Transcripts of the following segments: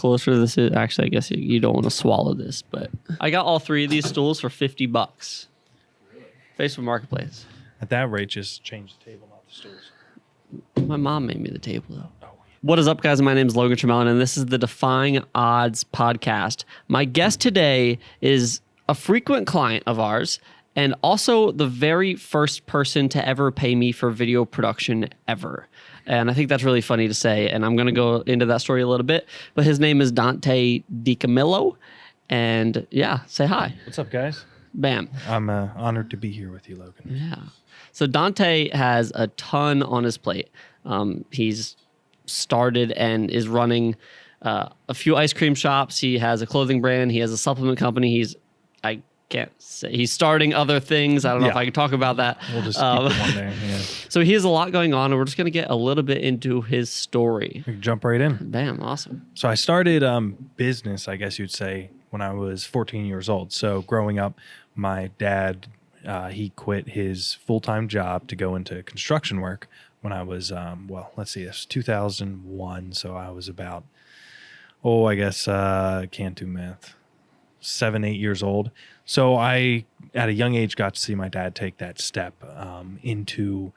closer this is. Actually, I guess you don't want to swallow this, but I got all 3 of these stools for $50. Facebook Marketplace. At that rate, just change the table, not the stools. My mom made me the table, though. What is up, guys? My name is Logan Tremellen, and this is the Defying Odds podcast. My guest today is a frequent client of ours, and also the very first person to ever pay me for video production ever. And I think that's really funny to say, and I'm going to go into that story a little bit. But his name is Dante DiCamillo, and yeah, say hi. What's up, guys? Bam. I'm honored to be here with you, Logan. Yeah. So Dante has a ton on his plate. He's started and is running a few ice cream shops. He has a clothing brand. He has a supplement company. He's starting other things. I don't know if I can talk about that. We'll just keep it one there. Yeah. So he has a lot going on, and we're just going to get a little bit into his story. We can jump right in. Bam, awesome. So I started business, I guess you'd say, when I was 14 years old. So growing up, my dad, he quit his full-time job to go into construction work when I was, it's 2001. So I was about, can't do math, 7, 8 years old. So I, at a young age, got to see my dad take that step into,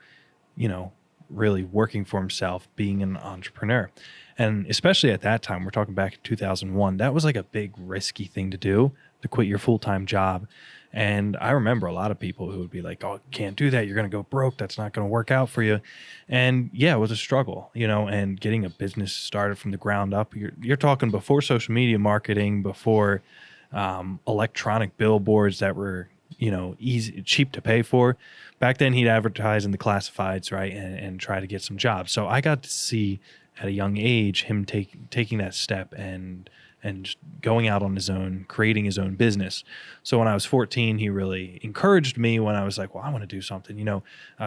really working for himself, being an entrepreneur. And especially at that time, we're talking back in 2001, that was like a big risky thing to do, to quit your full-time job. And I remember a lot of people who would be like, oh, can't do that. You're going to go broke. That's not going to work out for you. And yeah, it was a struggle, and getting a business started from the ground up. You're talking before social media marketing, before electronic billboards that were, cheap to pay for. Back then he'd advertise in the classifieds, right? And try to get some jobs. So I got to see at a young age him taking that step and going out on his own, creating his own business. So when I was 14, he really encouraged me when I was like, well, I want to do something,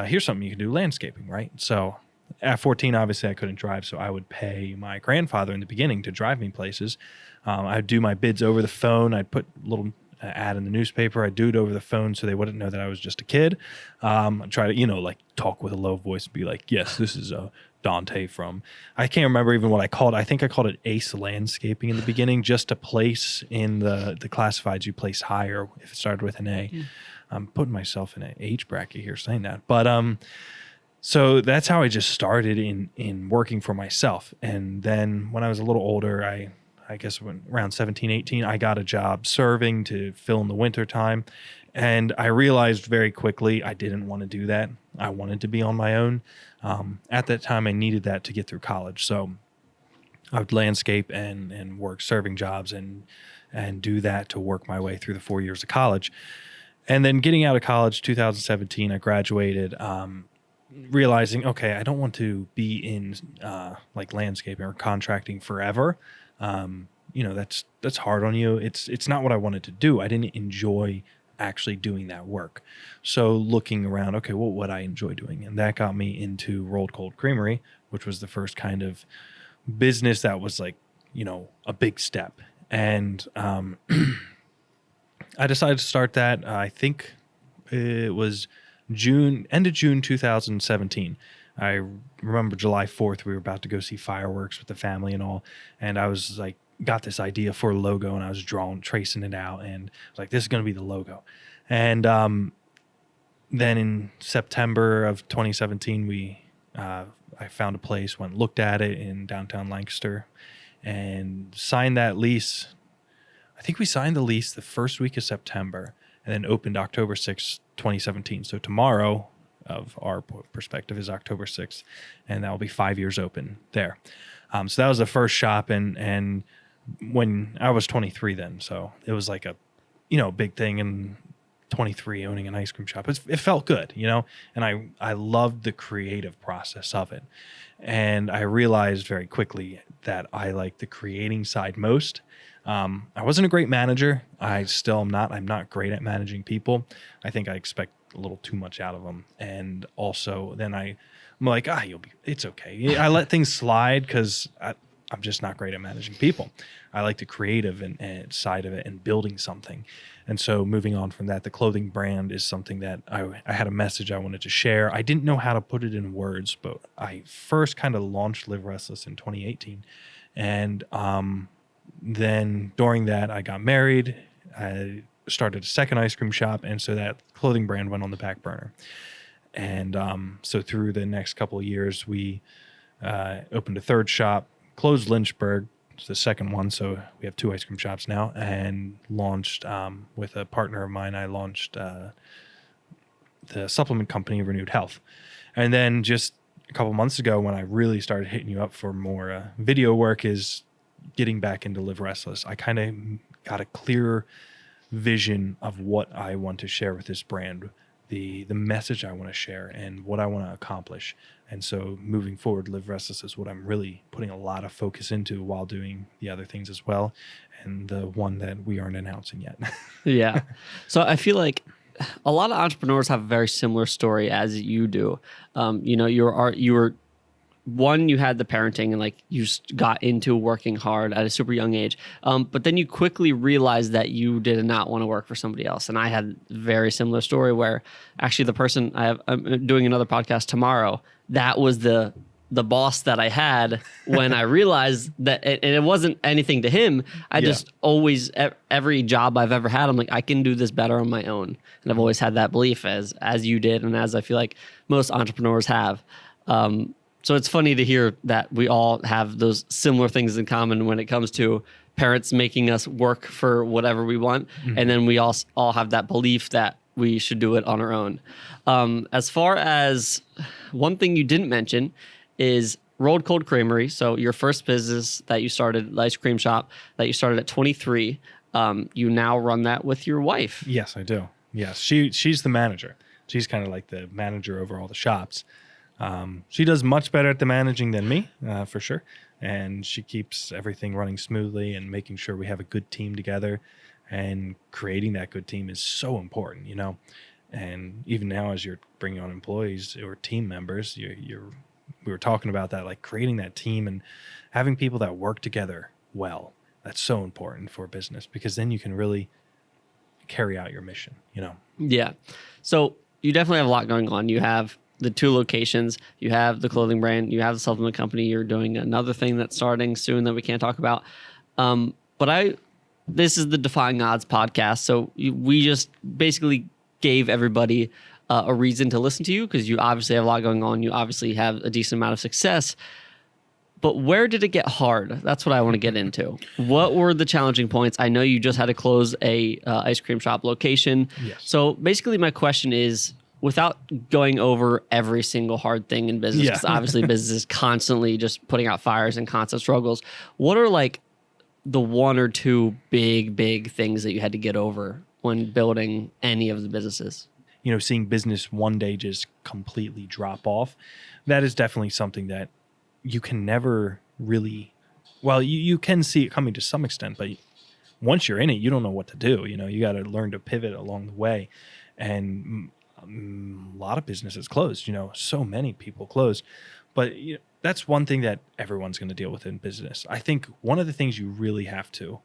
here's something you can do, landscaping, right? So at 14, obviously I couldn't drive. So I would pay my grandfather in the beginning to drive me places. I'd do my bids over the phone. I'd put a little ad in the newspaper. I'd do it over the phone so they wouldn't know that I was just a kid. I'd try to, talk with a low voice and be like, yes, this is Dante from, I can't remember even what I called it. I think I called it Ace Landscaping in the beginning, just to place in the classifieds, you place higher if it started with an A. I'm putting myself in an age bracket here saying that. But so that's how I just started in working for myself. And then when I was a little older, I guess when around 17, 18, I got a job serving to fill in the winter time. And I realized very quickly I didn't want to do that. I wanted to be on my own. At that time, I needed that to get through college. So I would landscape and work serving jobs and do that to work my way through the 4 years of college. And then getting out of college, 2017, I graduated, realizing, okay, I don't want to be in like landscaping or contracting forever. That's hard on you. It's not what I wanted to do. I didn't enjoy actually doing that work. So looking around, okay, what would I enjoy doing? And that got me into Rolled Cold Creamery, which was the first kind of business that was like, a big step. And I decided to start that. I think it was end of June 2017. I remember July 4th, we were about to go see fireworks with the family and all. And I was like, got this idea for a logo, and I was tracing it out, and I was like, this is going to be the logo. And then in September of 2017, I found a place, looked at it in downtown Lancaster, and signed that lease. I think we signed the lease the first week of September, and then opened October 6th, 2017. So tomorrow, of our perspective, is October 6th, and that will be 5 years open there. So that was the first shop, and when I was 23 then, so it was like a, big thing, and 23 owning an ice cream shop, it felt good, and I loved the creative process of it. And I realized very quickly that I like the creating side most. I wasn't a great manager. I still am not. I'm not great at managing people. I think I expect a little too much out of them. And also then I'm like, it's okay. I let things slide because I'm just not great at managing people. I like the creative and side of it and building something. And so moving on from that, the clothing brand is something that I had a message I wanted to share. I didn't know how to put it in words, but I first kind of launched Live Restless in 2018. And then during that, I got married. I started a second ice cream shop, and so that clothing brand went on the back burner. And so through the next couple of years, we opened a third shop, closed Lynchburg, it's the second one, so we have 2 ice cream shops now, and launched with a partner of mine. I launched the supplement company Renewed Health. And then just a couple months ago, when I really started hitting you up for more video work, is getting back into Live Restless. I kind of got a clear vision of what I want to share with this brand, the message I want to share, and what I want to accomplish. And so moving forward, Live Restless is what I'm really putting a lot of focus into while doing the other things as well, and the one that we aren't announcing yet. Yeah. So I feel like a lot of entrepreneurs have a very similar story as you do. You were one, you had the parenting and like you got into working hard at a super young age. But then you quickly realized that you did not want to work for somebody else. And I had a very similar story where actually the person I'm doing another podcast tomorrow, that was the boss that I had when I realized that, and it wasn't anything to him. I just always, every job I've ever had, I'm like, I can do this better on my own. And I've always had that belief as you did. And as I feel like most entrepreneurs have. So it's funny to hear that we all have those similar things in common when it comes to parents making us work for whatever we want. Mm-hmm. And then we all have that belief that we should do it on our own. As far as one thing you didn't mention is Rolled Cold Creamery. So your first business that you started, the ice cream shop that you started at 23, you now run that with your wife. Yes, I do. Yes, she's the manager. She's kind of like the manager over all the shops. She does much better at the managing than me, for sure. And she keeps everything running smoothly and making sure we have a good team together. And creating that good team is so important, And even now, as you're bringing on employees or team members, we were talking about that, like creating that team and having people that work together well. That's so important for business because then you can really carry out your mission, Yeah. So you definitely have a lot going on. You have the 2 locations, you have the clothing brand, you have the supplement company, you're doing another thing that's starting soon that we can't talk about. This is the Defying Odds podcast. So we just basically gave everybody a reason to listen to you because you obviously have a lot going on. You obviously have a decent amount of success. But where did it get hard? That's what I want to get into. What were the challenging points? I know you just had to close a ice cream shop location. Yes. So basically my question is, without going over every single hard thing in business, because obviously business is constantly just putting out fires and constant struggles, what are like the 1 or 2 big things that you had to get over when building any of the businesses? Seeing business one day just completely drop off, that is definitely something that you can never really, well, you can see it coming to some extent, but once you're in it, you don't know what to do. You got to learn to pivot along the way. And a lot of businesses closed, so many people closed. But that's one thing that everyone's going to deal with in business. I think one of the things you really have to,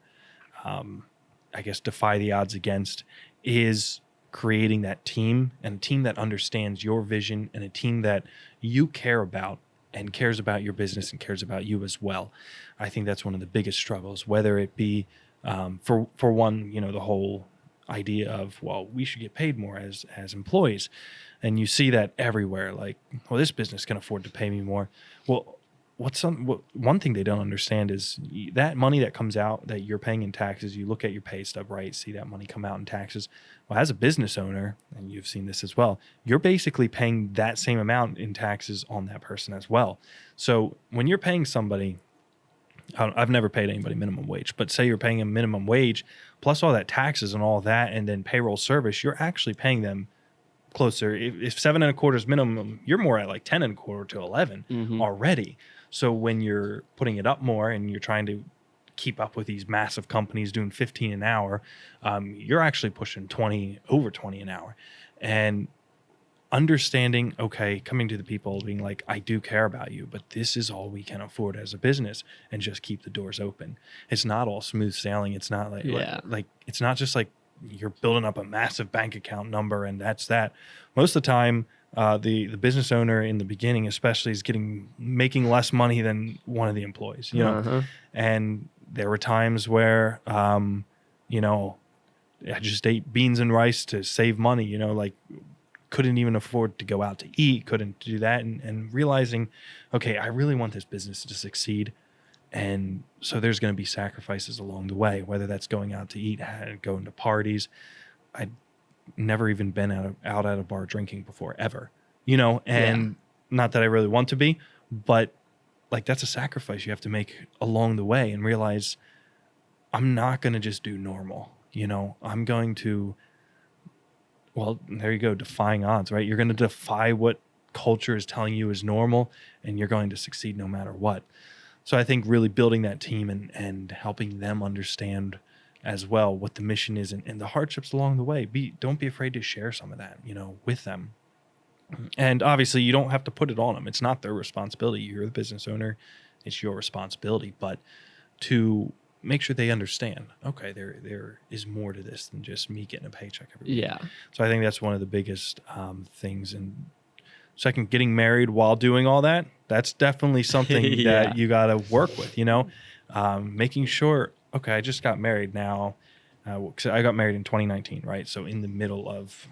defy the odds against is creating that team, and a team that understands your vision, and a team that you care about and cares about your business and cares about you as well. I think that's one of the biggest struggles, whether it be for one, the whole idea of, well, we should get paid more as employees. And you see that everywhere, like, well, this business can afford to pay me more. Well, one thing they don't understand is that money that comes out that you're paying in taxes, you look at your pay stub, right? See that money come out in taxes. Well, as a business owner, and you've seen this as well, you're basically paying that same amount in taxes on that person as well. So when you're paying somebody, I've never paid anybody minimum wage, but say you're paying a minimum wage plus all that taxes and all that, and then payroll service, you're actually paying them closer. If 7.25 is minimum, you're more at like 10.25 to 11 already. So when you're putting it up more and you're trying to keep up with these massive companies doing 15 an hour, you're actually pushing over 20 an hour. And understanding, okay, coming to the people being like, I do care about you, but this is all we can afford as a business, and just keep the doors open. It's not all smooth sailing. It's not like it's not just like you're building up a massive bank account number and that's that. Most of the time, the business owner in the beginning especially is making less money than one of the employees, and there were times where, you know, I just ate beans and rice to save money, you know, like couldn't even afford to go out to eat, couldn't do that. And realizing, okay, I really want this business to succeed. And so there's going to be sacrifices along the way, whether that's going out to eat, going to parties. I'd never even been out at a bar drinking before, ever, you know, and not that I really want to be, but like that's a sacrifice you have to make along the way and realize I'm not going to just do normal, you know, I'm going to, well, there you go, defying odds, right? You're going to defy what culture is telling you is normal, and you're going to succeed no matter what. So I think really building that team and helping them understand as well what the mission is and the hardships along the way. Don't be afraid to share some of that, you know, with them. And obviously you don't have to put it on them. It's not their responsibility. You're the business owner. It's your responsibility. But to make sure they understand, okay, there is more to this than just me getting a paycheck every week. Yeah. So I think that's one of the biggest things. And second, getting married while doing all that, that's definitely something that you got to work with, you know, making sure, okay, I just got married now. 'Cause I got married in 2019, right? So in the middle of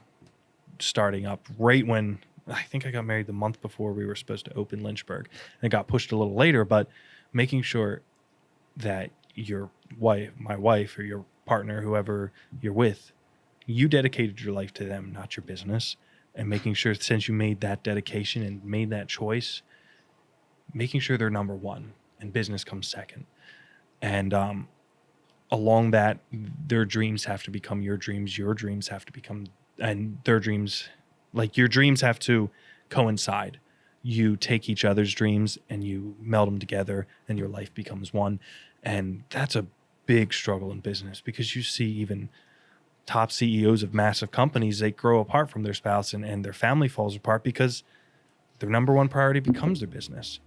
starting up, right when I think I got married the month before we were supposed to open Lynchburg, and it got pushed a little later, but making sure that your wife, my wife, or your partner, whoever you're with, you dedicated your life to them, not your business. And making sure, since you made that dedication and made that choice, making sure they're number one and business comes second. And along that, their dreams have to become your dreams have to become, and their dreams, like your dreams have to coincide. You take each other's dreams and you meld them together and your life becomes one. And that's a big struggle in business, because you see even top CEOs of massive companies, they grow apart from their spouse and their family falls apart because their number one priority becomes their business.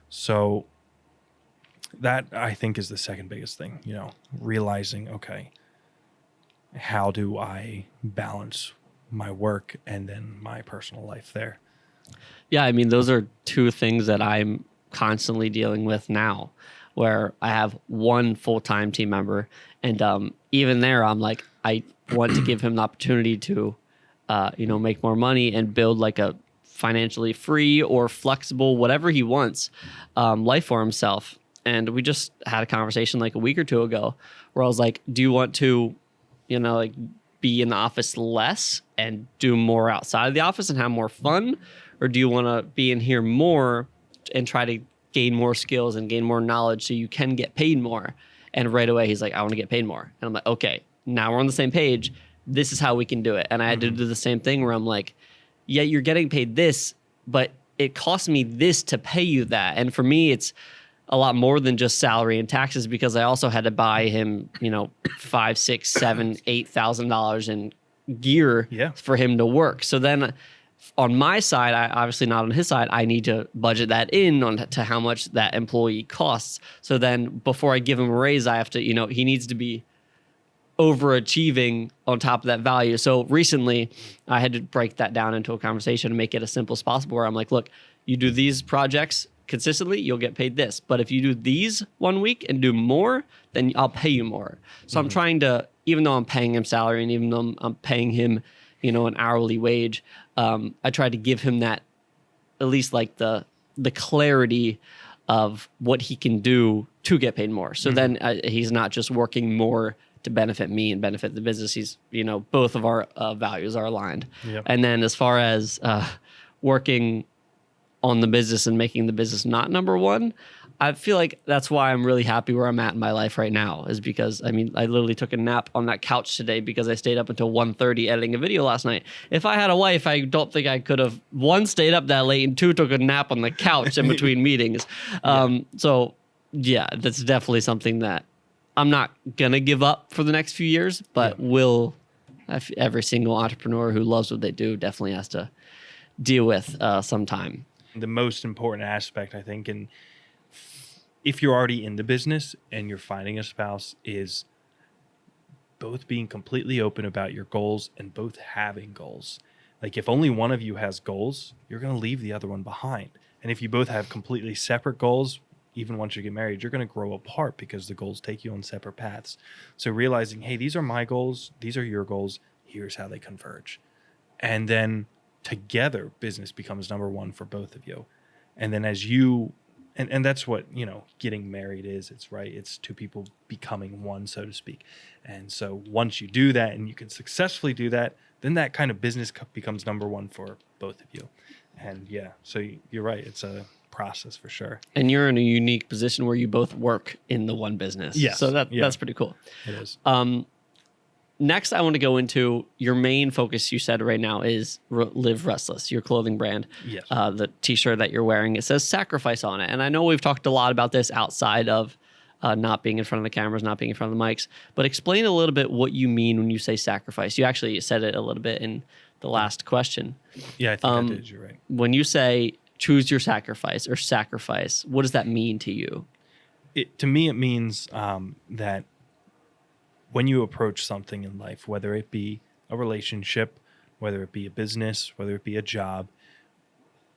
So that, I think, is the second biggest thing, you know, realizing, okay, how do I balance my work and then my personal life there? Yeah, I mean, those are two things that I'm constantly dealing with now, where I have one full-time team member, and even there, I'm like, I want to give him the opportunity to, you know, make more money and build like a financially free or flexible, whatever he wants, life for himself. And we just had a conversation like a week or two ago where I was like, do you want to, you know, like be in the office less and do more outside of the office and have more fun? Or do you want to be in here more and try to gain more skills and gain more knowledge so you can get paid more? And right away, he's like, I want to get paid more. And I'm like, okay, now we're on the same page. This is how we can do it. And I had to do the same thing where I'm like, yeah, you're getting paid this, but it costs me this to pay you that. And for me, it's a lot more than just salary and taxes, because I also had to buy him, you know, $5,000, $6,000, $7,000, $8,000 in gear for him to work. So then on my side, I obviously not on his side, I need to budget that in on to how much that employee costs. So then before I give him a raise, I have to, you know, he needs to be overachieving on top of that value. So recently I had to break that down into a conversation and make it as simple as possible, where I'm like, look, you do these projects consistently, you'll get paid this. But if you do these 1 week and do more, then I'll pay you more. So I'm trying to, even though I'm paying him salary and even though I'm paying him, you know, an hourly wage, I try to give him that, at least like the clarity of what he can do to get paid more. So then he's not just working more to benefit me and benefit the business. He's, you know, both of our values are aligned. And then as far as working on the business and making the business not number one, I feel like that's why I'm really happy where I'm at in my life right now, is because, I mean, I literally took a nap on that couch today because I stayed up until 1:30 editing a video last night. If I had a wife, I don't think I could have, one, stayed up that late, and two, took a nap on the couch in between meetings. So yeah, that's definitely something that I'm not going to give up for the next few years, but every single entrepreneur who loves what they do definitely has to deal with sometime. The most important aspect, I think, and if you're already in the business and you're finding a spouse, is both being completely open about your goals and both having goals. Like if only one of you has goals, you're going to leave the other one behind. And if you both have completely separate goals, even once you get married, you're going to grow apart because the goals take you on separate paths. So realizing, hey, these are my goals, these are your goals, here's how they converge. And then together, business becomes number one for both of you. And then as you, and that's what, getting married is. It's two people becoming one, so to speak. And so once you do that and you can successfully do that, then that kind of business becomes number one for both of you. And yeah, so you're right. It's a process for sure. And you're in a unique position where you both work in the one business. Yes. So that's pretty cool. It is. Next, I want to go into your main focus. You said right now is Live Restless, your clothing brand. Yes. The T-shirt that you're wearing, it says sacrifice on it. And I know we've talked a lot about this outside of not being in front of the cameras, not being in front of the mics. But explain a little bit what you mean when you say sacrifice. You actually said it a little bit in the last question. Yeah, I think I did. You're right. When you say choose your sacrifice or sacrifice, what does that mean to you? To me, it means that when you approach something in life, whether it be a relationship, whether it be a business, whether it be a job,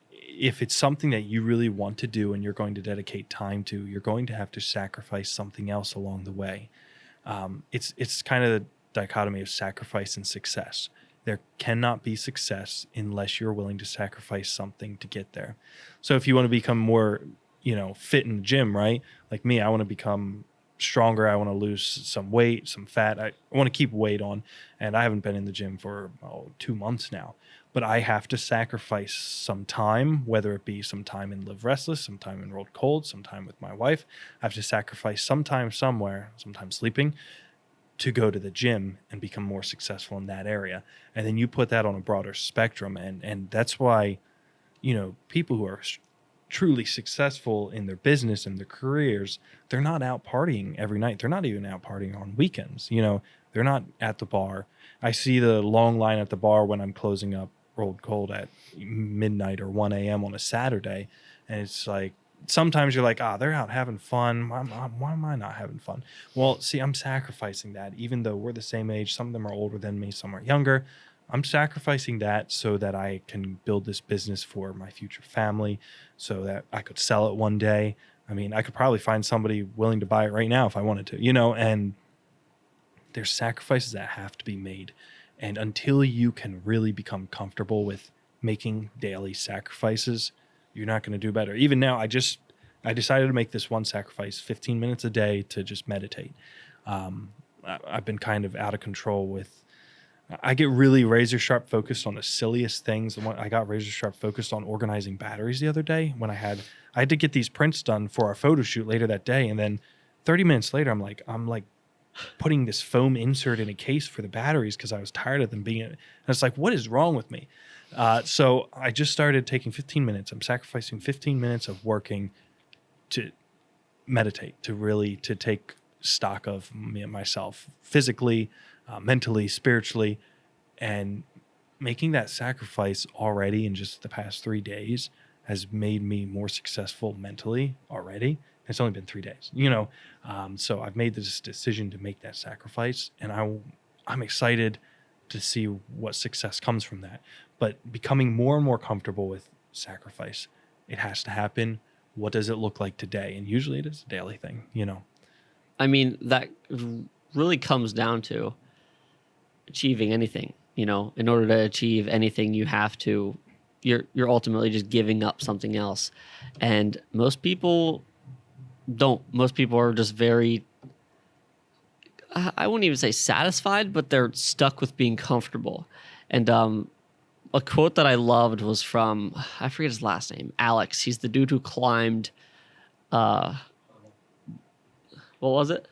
if it's something that you really want to do and you're going to dedicate time to, you're going to have to sacrifice something else along the way. It's kind of the dichotomy of sacrifice and success. There cannot be success unless you're willing to sacrifice something to get there. So if you want to become more, fit in the gym, right? Like me, I want to become stronger. I want to lose some weight, some fat. I want to keep weight on, and I haven't been in the gym for 2 months now. But I have to sacrifice some time, whether it be some time in Live Restless, some time in Rolled Cold, some time with my wife. I have to sacrifice some time somewhere, sometimes sleeping, to go to the gym and become more successful in that area. And then you put that on a broader spectrum, and that's why, people who are truly successful in their business and their careers, they're not out partying every night. They're not even out partying on weekends. They're not at the bar. I see the long line at the bar when I'm closing up Rolled Cold at midnight or 1 a.m. on a Saturday. And it's like, sometimes you're like, they're out having fun. Why am I not having fun? Well, see, I'm sacrificing that. Even though we're the same age, some of them are older than me, some are younger. I'm sacrificing that so that I can build this business for my future family, so that I could sell it one day. I mean, I could probably find somebody willing to buy it right now if I wanted to, and there's sacrifices that have to be made. And until you can really become comfortable with making daily sacrifices, you're not going to do better. Even now, I decided to make this one sacrifice, 15 minutes a day to just meditate. I've been kind of out of control with, I get really razor sharp focused on the silliest things. I got razor sharp focused on organizing batteries the other day when I had to get these prints done for our photo shoot later that day. And then 30 minutes later, I'm like putting this foam insert in a case for the batteries because I was tired of them being in it. And it's like, what is wrong with me? So I just started taking 15 minutes. I'm sacrificing 15 minutes of working to meditate, to take stock of myself physically, mentally, spiritually, and making that sacrifice already in just the past 3 days has made me more successful mentally already. It's only been 3 days, so I've made this decision to make that sacrifice, and I'm excited to see what success comes from that. But becoming more and more comfortable with sacrifice, it has to happen. What does it look like today? And usually it is a daily thing, I mean, that really comes down to achieving anything. In order to achieve anything, you have to, you're ultimately just giving up something else. And most people don't. Most people are just very, I wouldn't even say satisfied, but they're stuck with being comfortable. And a quote that I loved was from, I forget his last name, Alex. He's the dude who climbed, what was it?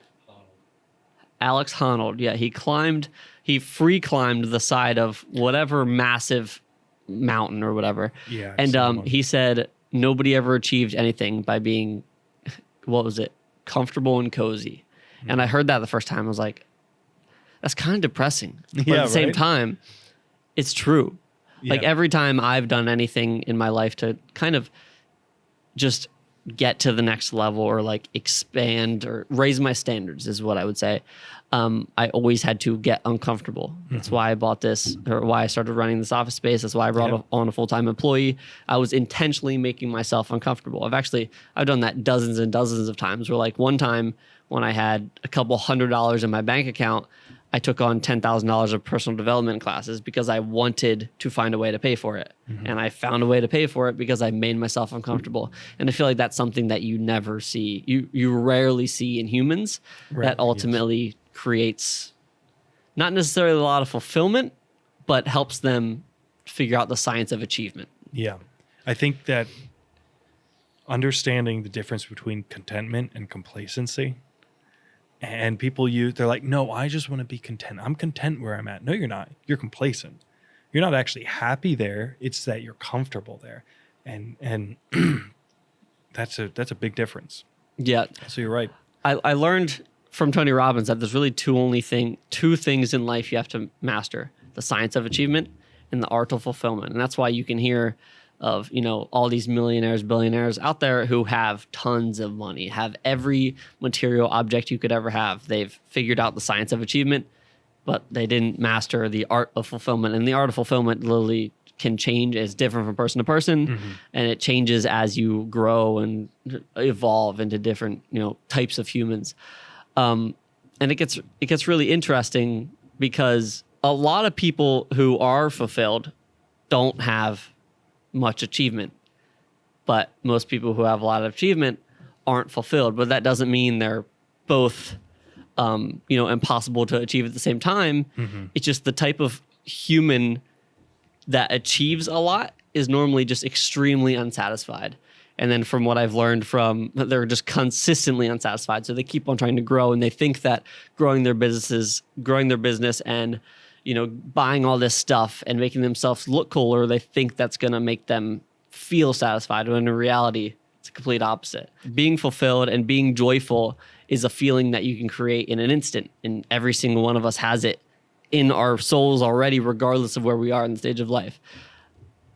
Alex Honnold. Yeah, he free climbed the side of whatever massive mountain or whatever. Yeah. And he said nobody ever achieved anything by being, comfortable and cozy. Mm-hmm. And I heard that the first time. I was like, that's kind of depressing. But at the same time, it's true. Yeah. Like every time I've done anything in my life to kind of just get to the next level or like expand or raise my standards is what I would say. I always had to get uncomfortable. That's why I bought this, or why I started running this office space. That's why I brought on a full-time employee. I was intentionally making myself uncomfortable. I've done that dozens and dozens of times, where like one time when I had a couple $100 in my bank account, I took on $10,000 of personal development classes because I wanted to find a way to pay for it. And I found a way to pay for it because I made myself uncomfortable. And I feel like that's something that you never see. You rarely see in humans that ultimately creates not necessarily a lot of fulfillment, but helps them figure out the science of achievement. Yeah. I think that understanding the difference between contentment and complacency, and they're like, no, I just want to be content. I'm content where I'm at. No, you're not. You're complacent. You're not actually happy there. It's that you're comfortable there. And that's a big difference. Yeah. So you're right. I learned from Tony Robbins that there's really two things in life you have to master: the science of achievement and the art of fulfillment. And that's why you can hear of, all these millionaires, billionaires out there who have tons of money, have every material object you could ever have. They've figured out the science of achievement, but they didn't master the art of fulfillment. And the art of fulfillment literally can change. It's different from person to person, and it changes as you grow and evolve into different, types of humans. And it gets really interesting because a lot of people who are fulfilled don't have much achievement, but most people who have a lot of achievement aren't fulfilled. But that doesn't mean they're both, impossible to achieve at the same time. It's just the type of human that achieves a lot is normally just extremely unsatisfied. And then from what I've learned they're just consistently unsatisfied. So they keep on trying to grow, and they think that growing their business and, buying all this stuff and making themselves look cooler, they think that's going to make them feel satisfied. When in reality, it's a complete opposite. Being fulfilled and being joyful is a feeling that you can create in an instant. And every single one of us has it in our souls already, regardless of where we are in the stage of life.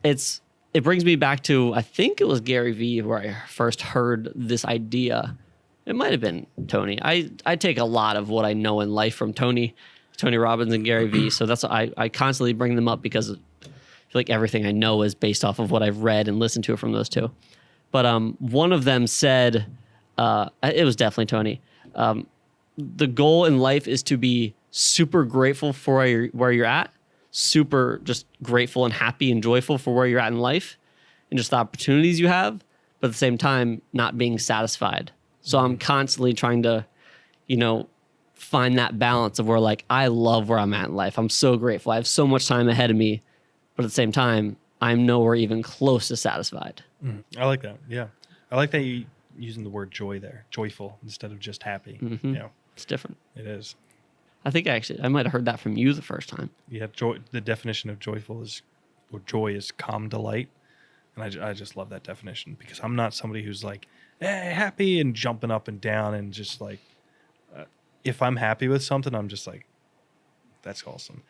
It brings me back to, I think it was Gary Vee where I first heard this idea. It might have been Tony. I take a lot of what I know in life from Tony Robbins and Gary Vee. So that's I constantly bring them up because I feel like everything I know is based off of what I've read and listened to from those two. But one of them said, it was definitely Tony, the goal in life is to be super grateful for where you're at, super just grateful and happy and joyful for where you're at in life and just the opportunities you have, but at the same time, not being satisfied. So I'm constantly trying to, find that balance of where like, I love where I'm at in life. I'm so grateful. I have so much time ahead of me, but at the same time, I'm nowhere even close to satisfied. I like that. Yeah. I like that you using the word joy there, joyful instead of just happy. It's different. It is. I think I might have heard that from you the first time. Yeah, joy. The definition of joy is calm delight, and I just love that definition because I'm not somebody who's like, hey, happy and jumping up and down and just like, if I'm happy with something, I'm just like, that's awesome.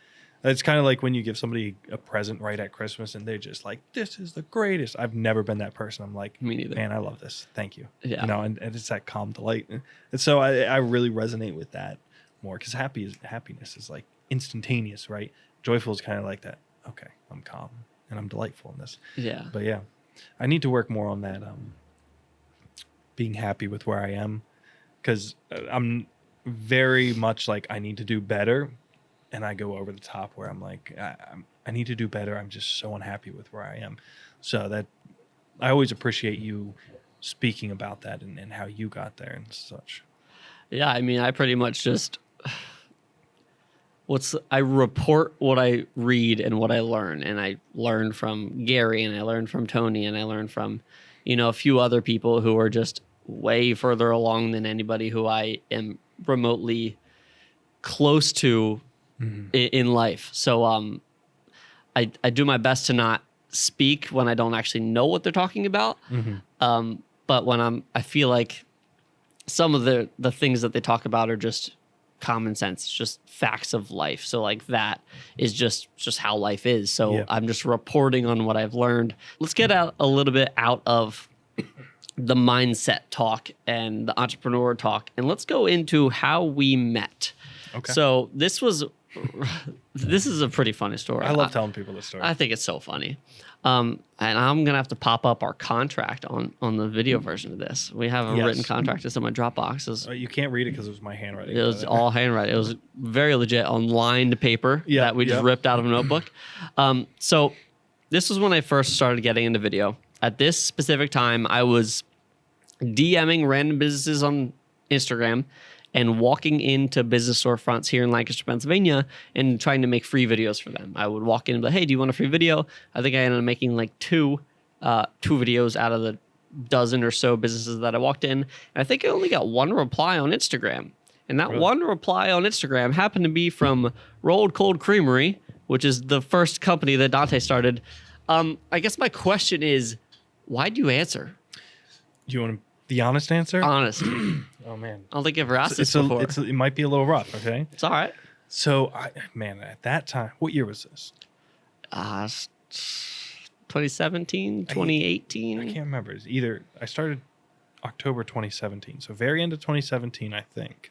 It's kind of like when you give somebody a present right at Christmas and they're just like, this is the greatest. I've never been that person. I'm like, me neither. Man, I love this. Thank you. Yeah. And it's that calm delight. And so I really resonate with that more because happiness is like instantaneous, right? Joyful is kind of like that. Okay, I'm calm and I'm delightful in this. Yeah. But yeah, I need to work more on that. Being happy with where I am, because I'm very much like I need to do better, and I go over the top where I'm like I need to do better. I'm just so unhappy with where I am. So that I always appreciate you speaking about that and how you got there and such. Yeah, I mean, I pretty much just I report what I read and what I learn, and I learned from Gary, and I learned from Tony, and I learned from a few other people who are just way further along than anybody who I am remotely close to in life. So I do my best to not speak when I don't actually know what they're talking about. But when I feel like some of the things that they talk about are just common sense. It's just facts of life. So like that is just how life is. So I'm just reporting on what I've learned. Let's get out a little bit out of the mindset talk and the entrepreneur talk, and let's go into how we met. Okay. So this is a pretty funny story. I love telling people this story. I think it's so funny. And I'm gonna have to pop up our contract on the video version of this. We have a written contract. It's in my Dropbox. You can't read it because it was my handwriting. It was all handwriting. It was very legit on lined paper that we just ripped out of a notebook. So this was when I first started getting into video. At this specific time, I was DMing random businesses on Instagram and walking into business storefronts here in Lancaster, Pennsylvania, and trying to make free videos for them. I would walk in and be like, hey, do you want a free video? I think I ended up making like two videos out of the dozen or so businesses that I walked in. And I think I only got one reply on Instagram. And that one reply on Instagram happened to be from Rolled Cold Creamery, which is the first company that Dante started. I guess my question is, why'd you answer? Do you want the honest answer? Honest. Oh, man. I don't think I've ever asked this before. It might be a little rough, okay? It's all right. So, at that time, what year was this? 2017, 2018. I can't remember. It's either I started October 2017, so very end of 2017, I think,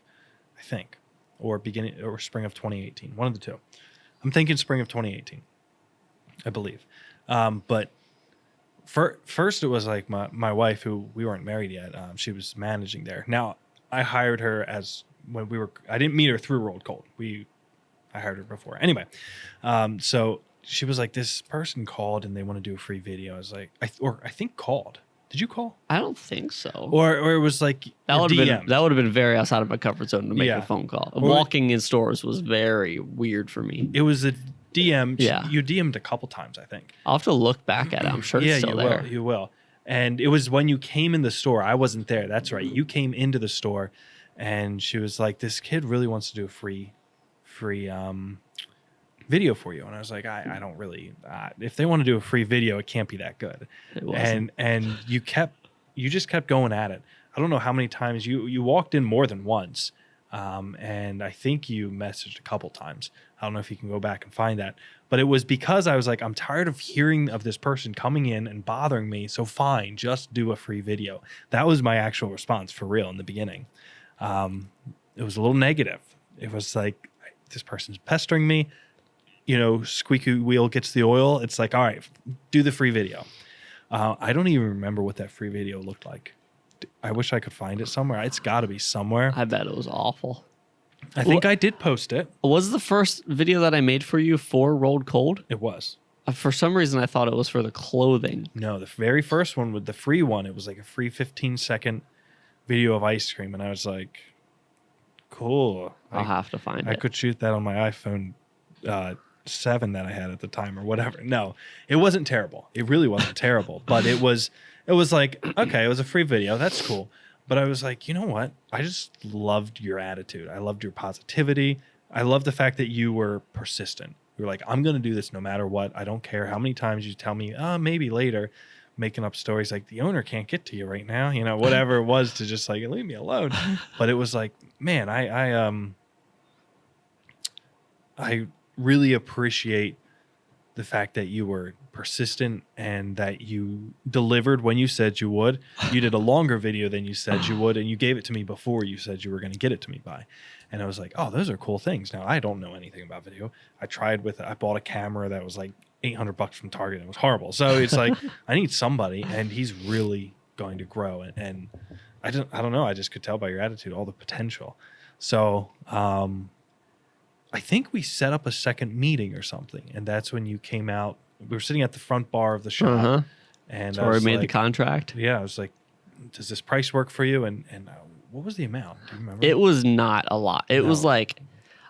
or beginning or spring of 2018, one of the two. I'm thinking spring of 2018, I believe. But first, it was like my wife, who we weren't married yet. She was managing there. Now, I hired her I didn't meet her through Rolled Cold. I hired her before. Anyway, so she was like, this person called and they want to do a free video. I was like, I think called. Did you call? I don't think so. Or it was like that would have been very outside of my comfort zone to make a phone call. Walking in stores was very weird for me. It was a DM. Yeah. You DM'd a couple times, I think. I'll have to look back at it. I'm sure it's still there. You will. And it was when you came in the store. I wasn't there. That's right. You came into the store and she was like, this kid really wants to do a free video for you. And I was like, I don't really, if they want to do a free video, it can't be that good. It wasn't. And you just kept going at it. I don't know how many times you walked in more than once. And I think you messaged a couple times. I don't know if you can go back and find that, but it was because I was like, I'm tired of hearing of this person coming in and bothering me. So fine, just do a free video. That was my actual response for real in the beginning. It was a little negative. It was like, this person's pestering me, squeaky wheel gets the oil. It's like, all right, do the free video. I don't even remember what that free video looked like. I wish I could find it somewhere. It's got to be somewhere. I bet it was awful. I think I did post it. Was the first video that I made for you for Rolled Cold? It was. For some reason, I thought it was for the clothing. No, the very first one with the free one, it was like a free 15-second video of ice cream. And I was like, cool. I'll have to find it. I could shoot that on my iPhone 7 that I had at the time or whatever. No, it wasn't terrible. It really wasn't terrible. But it was like, okay, it was a free video. That's cool. But I was like, you know what? I just loved your attitude. I loved your positivity. I loved the fact that you were persistent. You were like, I'm going to do this no matter what. I don't care how many times you tell me, maybe later, making up stories like the owner can't get to you right now, whatever it was to just like, leave me alone. But it was like, man, I really appreciate the fact that you were persistent and that you delivered when you said you would. You did a longer video than you said you would, and you gave it to me before you said you were going to get it to me by. And I was like, oh, those are cool things. Now, I don't know anything about video. I bought a camera that was like $800 from Target. It was horrible. So it's like, I need somebody, and he's really going to grow. And I don't know. I just could tell by your attitude, all the potential. So, I think we set up a second meeting or something, and that's when you came out. We were sitting at the front bar of the shop, and so we made the contract. Yeah, I was like, "Does this price work for you?" And what was the amount? Do you remember? It was not a lot. It was like,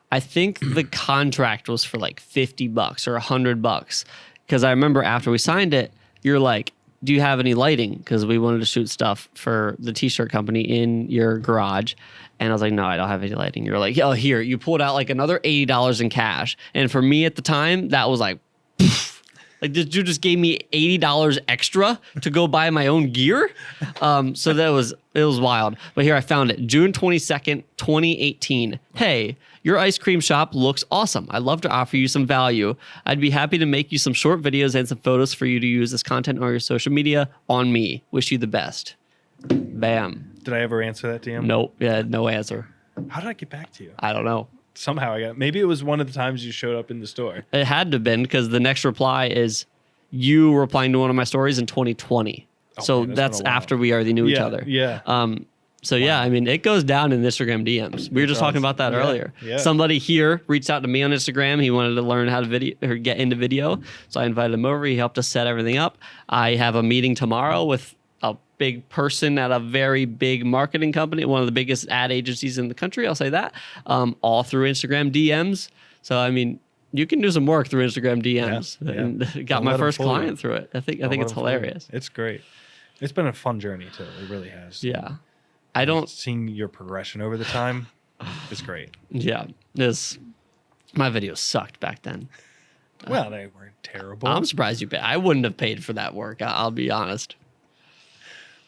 I think the contract was for like $50 or $100, because I remember after we signed it, you're like, do you have any lighting? Because we wanted to shoot stuff for the t-shirt company in your garage. And I was like, no, I don't have any lighting. You're like, oh, here. You pulled out like another $80 in cash. And for me at the time, that was like, poof. Like this dude just gave me $80 extra to go buy my own gear. So it was wild. But here I found it. June 22nd, 2018. Hey, your ice cream shop looks awesome. I'd love to offer you some value. I'd be happy to make you some short videos and some photos for you to use as content on your social media on me. Wish you the best. Bam. Did I ever answer that DM? Nope. Yeah, no answer. How did I get back to you? I don't know. Somehow I got. Maybe it was one of the times you showed up in the store. It had to have been because the next reply is you replying to one of my stories in 2020. Oh, so man, that's been a while. after we already knew each other. Yeah. So yeah, I mean, it goes down in Instagram DMs. We were just talking about that earlier. Yeah. Somebody here reached out to me on Instagram. He wanted to learn how to video or get into video. So I invited him over. He helped us set everything up. I have a meeting tomorrow with a big person at a very big marketing company, one of the biggest ad agencies in the country. I'll say that. All through Instagram DMs. So I mean, you can do some work through Instagram DMs. Yeah. And got my first client through it. I think it's hilarious. It's great. It's been a fun journey too. It really has. Yeah. I don't seeing your progression over the time is great. Yeah. My videos sucked back then. Well, they weren't terrible. I'm surprised you paid. I wouldn't have paid for that work. I'll be honest.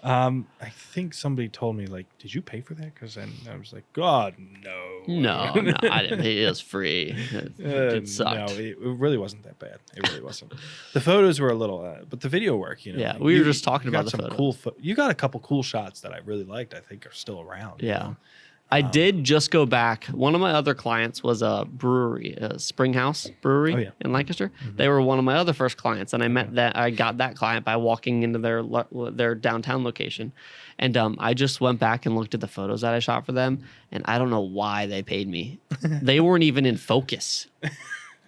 I think somebody told me, like, did you pay for that? Because then I was like, God, no. No, I didn't pay. It was free. It sucked. No, it really wasn't that bad. It really wasn't. The photos were a little, but the video work, Yeah, we were just talking about the some photos. cool. You got a couple cool shots that I really liked. I think are still around. Yeah. You know? I did just go back. One of my other clients was a brewery, a Springhouse Brewery in Lancaster. Mm-hmm. They were one of my other first clients, and I got that client by walking into their downtown location, and I just went back and looked at the photos that I shot for them, and I don't know why they paid me. They weren't even in focus.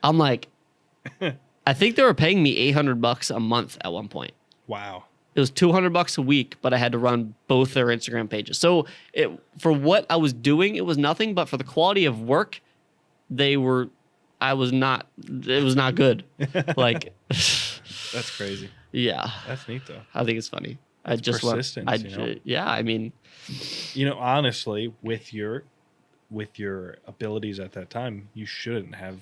I'm like, I think they were paying me $800 a month at one point. Wow. It was $200 a week, but I had to run both their Instagram pages. So for what I was doing, it was nothing. But for the quality of work, it was not good. Like, that's crazy. Yeah, that's neat though. I think it's funny. Persistence. Yeah, I mean, honestly, with your abilities at that time, you shouldn't have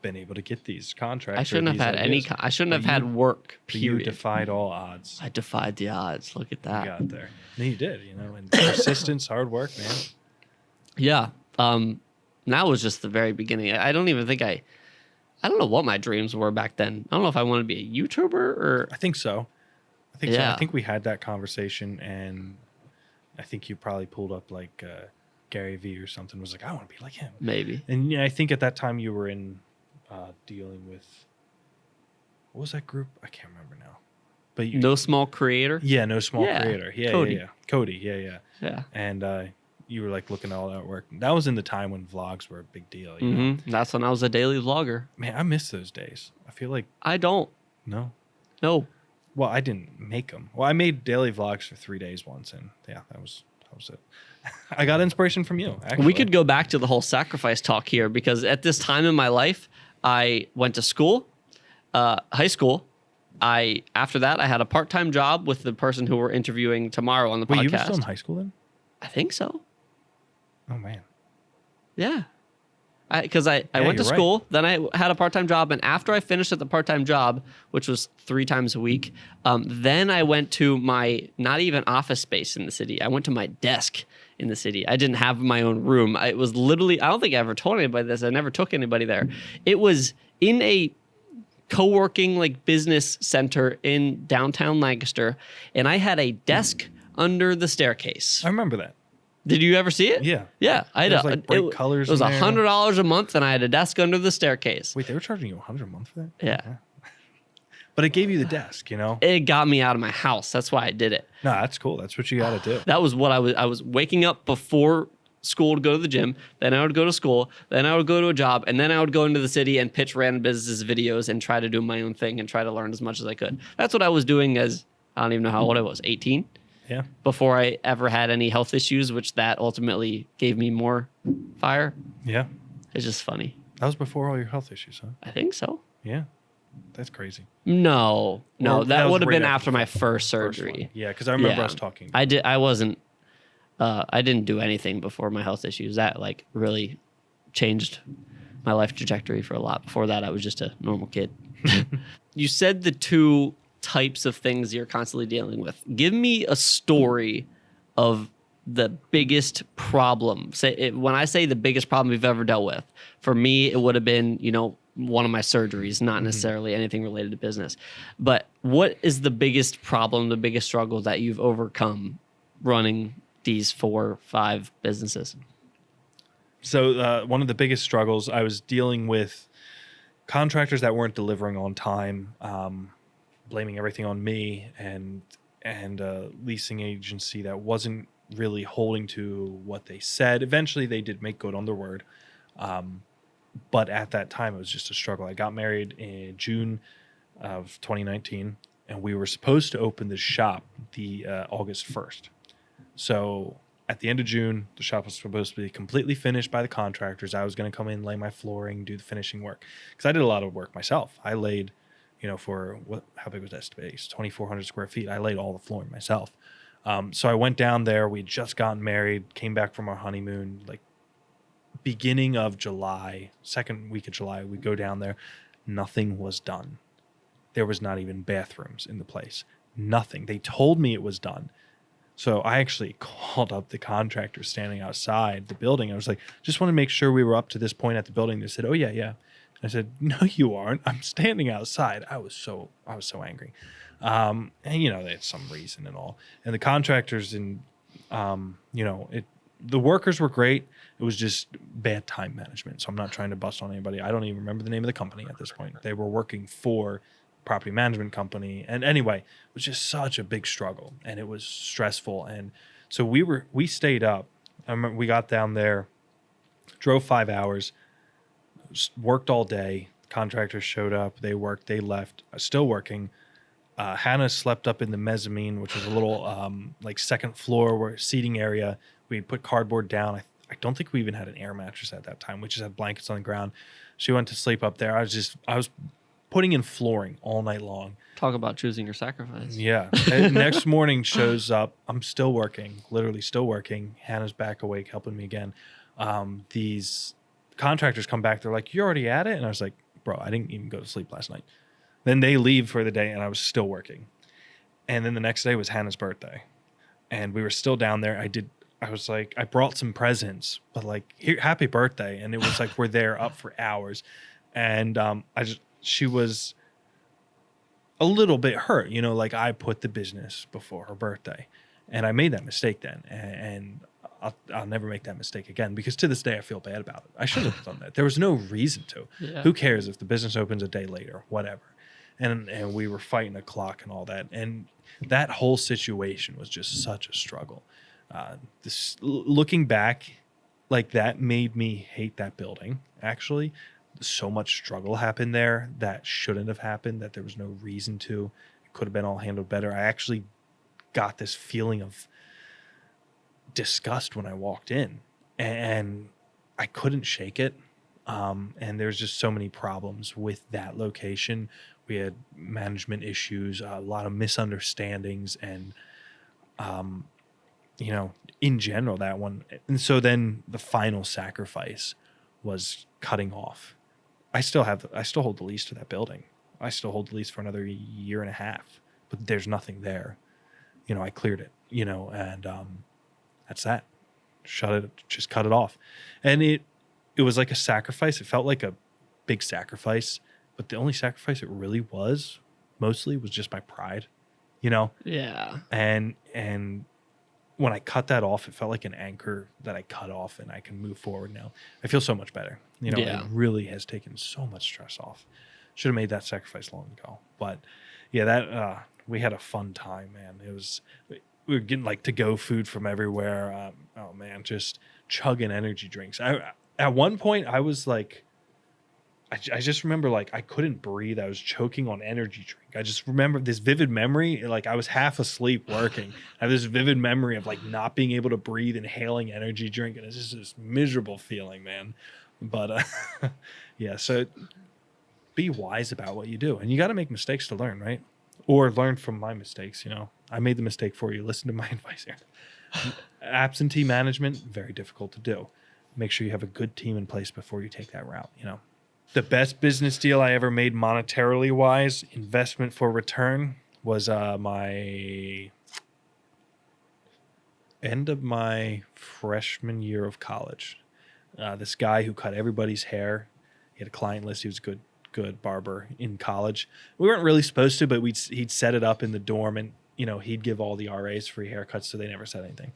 been able to get these contracts. I shouldn't have had I shouldn't have had work. Period. You defied all odds. I defied the odds. Look at that. You got there. And you did. And persistence, hard work, man. Yeah. That was just the very beginning. I don't even think I don't know what my dreams were back then. I don't know if I wanted to be a YouTuber or. I think so. I think we had that conversation, and I think you probably pulled up like Gary Vee or something. Was like, I want to be like him. Maybe. And I think at that time you were in. Dealing with what was that group? I can't remember now. But No Small Creator. Yeah, No Small Creator. Yeah, Cody. Cody. Yeah. And you were like looking at all that work. That was in the time when vlogs were a big deal. You know? That's when I was a daily vlogger. Man, I miss those days. I feel like I don't. No. Well, I didn't make them. Well, I made daily vlogs for 3 days once, and yeah, that was it. I got inspiration from you. Actually, we could go back to the whole sacrifice talk here because at this time in my life. I went to school, high school. After that, I had a part-time job with the person who we're interviewing tomorrow on the podcast. Wait, you were still in high school then? I think so. Oh, man. Yeah. Because I went to school, then I had a part-time job, and after I finished at the part-time job, which was 3 times a week, then I went to my not even office space in the city. I went to my desk in the city. I didn't have my own room. It was literally, I don't think I ever told anybody this. I never took anybody there. It was in a co-working like business center in downtown Lancaster, and I had a desk under the staircase. I remember that. Did you ever see it? Yeah. Yeah. I had like bright colors. It was $100 a month, and I had a desk under the staircase. Wait, they were charging you $100 a month for that? Yeah. But it gave you the desk, It got me out of my house. That's why I did it. No, that's cool. That's what you got to do. That was what I was waking up before school to go to the gym. Then I would go to school. Then I would go to a job. And then I would go into the city and pitch random businesses videos and try to do my own thing and try to learn as much as I could. That's what I was doing as, I don't even know how old I was, 18? Yeah. Before I ever had any health issues, which that ultimately gave me more fire. Yeah. It's just funny. That was before all your health issues, huh? I think so. Yeah. That's crazy. No, that would have been after my first surgery. Yeah, because I remember us talking. I didn't do anything before my health issues. That like really changed my life trajectory for a lot. Before that, I was just a normal kid. You said the 2 types of things you're constantly dealing with. Give me a story of the biggest problem. When I say the biggest problem you've ever dealt with, for me, it would have been, one of my surgeries, not necessarily anything related to business. But what is the biggest problem, the biggest struggle that you've overcome running these 4 or 5 businesses? So one of the biggest struggles, I was dealing with contractors that weren't delivering on time, blaming everything on me, and a leasing agency that wasn't really holding to what they said. Eventually, they did make good on their word. But at that time, it was just a struggle. I got married in June of 2019, and we were supposed to open the shop the August 1st. So at the end of June, the shop was supposed to be completely finished by the contractors. I was going to come in, lay my flooring, do the finishing work. Because I did a lot of work myself. I laid, for how big was that space? 2,400 square feet. I laid all the flooring myself. So I went down there. We had just gotten married, came back from our honeymoon, like beginning of July, second week of July. We go down there. Nothing was done. There was not even bathrooms in the place. Nothing. They told me it was done. So I actually called up the contractor standing outside the building. I was like, just want to make sure we were up to this point at the building. They said, oh, yeah. I said, no, you aren't. I'm standing outside. I was so angry. And, they had some reason and all. And the contractors the workers were great. It was just bad time management. So I'm not trying to bust on anybody. I don't even remember the name of the company at this point. They were working for property management company. And anyway, it was just such a big struggle, and it was stressful. And so we stayed up. I remember we got down there, drove 5 hours, worked all day. Contractors showed up, they worked, they left, still working. Hannah slept up in the mezzanine, which was a little second floor seating area. We put cardboard down. I don't think we even had an air mattress at that time. We just had blankets on the ground. She went to sleep up there. I was putting in flooring all night long. Talk about choosing your sacrifice. Yeah. Next morning shows up. I'm still working, literally still working. Hannah's back awake, helping me again. These contractors come back. They're like, you're already at it? And I was like, bro, I didn't even go to sleep last night. Then they leave for the day, and I was still working. And then the next day was Hannah's birthday. And we were still down there. I was like, I brought some presents, but like, here, happy birthday. And it was like, we're there up for hours. And she was a little bit hurt, like I put the business before her birthday, and I made that mistake then. And I'll never make that mistake again, because to this day I feel bad about it. I should have done that. There was no reason to. Yeah. Who cares if the business opens a day later, whatever. And we were fighting a clock and all that. And that whole situation was just such a struggle. Looking back, like, that made me hate that building, actually. So much struggle happened there that shouldn't have happened, that there was no reason to. It could have been all handled better. I actually got this feeling of disgust when I walked in, and I couldn't shake it. And there's just so many problems with that location. We had management issues, a lot of misunderstandings, and in general, that one. And so then the final sacrifice was cutting off. I still hold the lease to that building. I still hold the lease for another year and a half, but there's nothing there. I cleared it, and that's that. Just cut it off. And it was like a sacrifice. It felt like a big sacrifice, but the only sacrifice it really was, mostly, was just my pride, Yeah. And when I cut that off, it felt like an anchor that I cut off, and I can move forward now. I feel so much better. It really has taken so much stress off. Should have made that sacrifice long ago. But yeah, that we had a fun time, man. We were getting like to-go food from everywhere. Just chugging energy drinks. At one point, I was like, I just remember, like, I couldn't breathe. I was choking on energy drink. I just remember this vivid memory. Like, I was half asleep working. I have this vivid memory of, like, not being able to breathe, inhaling energy drink. And it's just this miserable feeling, man. But, yeah, so be wise about what you do. And you got to make mistakes to learn, right? Or learn from my mistakes, I made the mistake for you. Listen to my advice here. Absentee management, very difficult to do. Make sure you have a good team in place before you take that route, The best business deal I ever made monetarily wise, investment for return, was my end of my freshman year of college. This guy who cut everybody's hair, he had a client list. He was a good barber in college. We weren't really supposed to, but he'd set it up in the dorm, and he'd give all the RAs free haircuts, so they never said anything.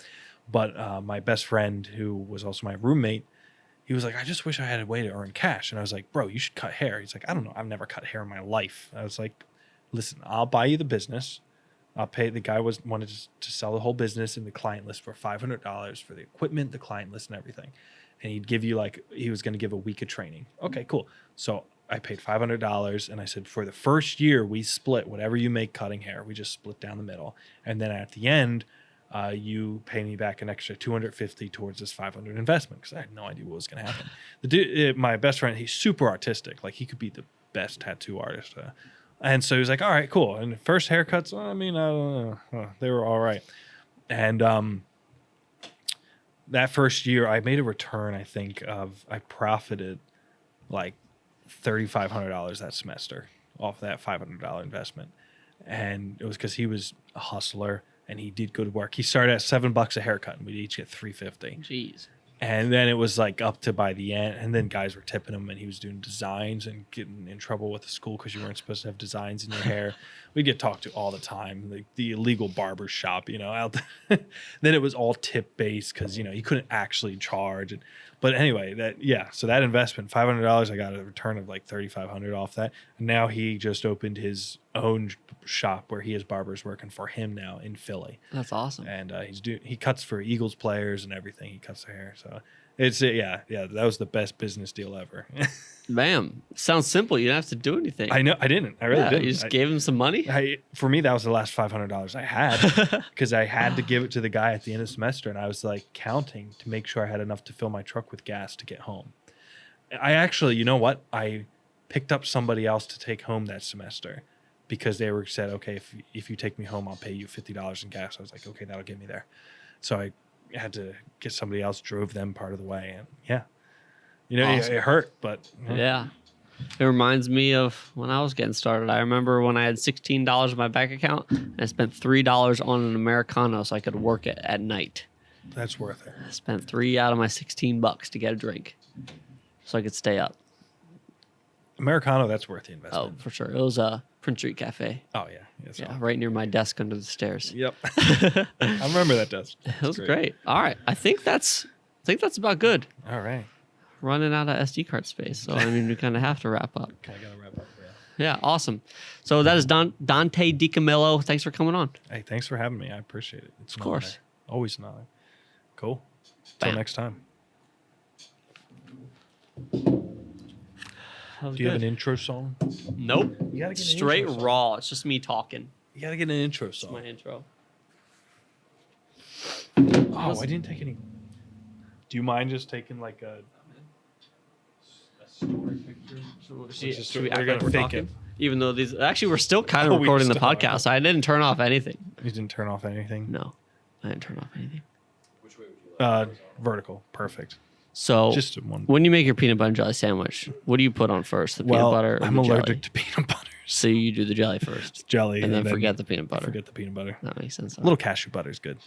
But my best friend, who was also my roommate, he was like, I just wish I had a way to earn cash. And I was like, bro, you should cut hair. He's like, I don't know. I've never cut hair in my life. I was like, listen, I'll buy you the business. I'll pay. The guy wanted to sell the whole business and the client list for $500 for the equipment, the client list, and everything. And he'd give you he was going to give a week of training. Okay, cool. So I paid $500 and I said, for the first year, we split whatever you make cutting hair. We just split down the middle. And then at the end, you pay me back an extra $250 towards this $500 investment, because I had no idea what was going to happen. The dude, my best friend, he's super artistic. Like, he could be the best tattoo artist. And so he was like, all right, cool. And the first haircuts, I don't know. They were all right. And that first year, I made a return, I think, I profited like $3,500 that semester off that $500 investment. And it was because he was a hustler. And he did good work. He started at $7 a haircut, and we'd each get $350. Jeez. And then it was like up to by the end, and then guys were tipping him, and he was doing designs and getting in trouble with the school because you weren't supposed to have designs in your hair. We'd get talked to all the time, like the illegal barber shop, out there. Then it was all tip based because you couldn't actually charge. But anyway, so that investment, $500, I got a return of like $3,500 off that. And now he just opened his own shop where he has barbers working for him now in Philly. That's awesome. And he cuts for Eagles players and everything. He cuts their hair. So it's that was the best business deal ever. Bam. Sounds simple. You didn't have to do anything. I know. I didn't. I really didn't. You just gave him some money? For me, that was the last $500 I had, because I had to give it to the guy at the end of the semester. And I was like counting to make sure I had enough to fill my truck with gas to get home. I actually, you know what? I picked up somebody else to take home that semester, because they said, okay, if you take me home, I'll pay you $50 in gas. I was like, okay, that'll get me there. So I had to get somebody else, drove them part of the way. And awesome. It hurt, but. Yeah. It reminds me of when I was getting started. I remember when I had $16 in my bank account, and I spent $3 on an Americano so I could work it at night. That's worth it. I spent $3 out of my $16 to get a drink so I could stay up. Americano, that's worth the investment. Oh, for sure. It was a Prince Street Cafe. Oh, yeah. Yeah, right near my desk under the stairs. Yep. I remember that desk. It was great. All right. I think that's about good. All right. Running out of SD card space. So, we kind of have to wrap up. I got to wrap up, Yeah, awesome. So that is Dante DiCamillo. Thanks for coming on. Hey, thanks for having me. I appreciate it. It's of course. Always an honor. Cool. Until next time. Do you have an intro song? Nope. You gotta get an straight intro song. raw. It's just me talking. You got to get an intro song. That's my intro. Oh, I didn't take any. Do you mind just taking like a story picture? Should we we're act gonna like we're fake talking? it. Even though we're still kind of we recording the still are. podcast. I didn't turn off anything. You didn't turn off anything? No, I didn't turn off anything. Which way would you like? Vertical. Perfect. So Just one. when you make your peanut butter and jelly sandwich, what do you put on first? The peanut butter or I'm the allergic jelly? to peanut butter. So you do the jelly first. Jelly. And then forget the peanut butter. Forget the peanut butter. That makes sense. A little cashew butter is good.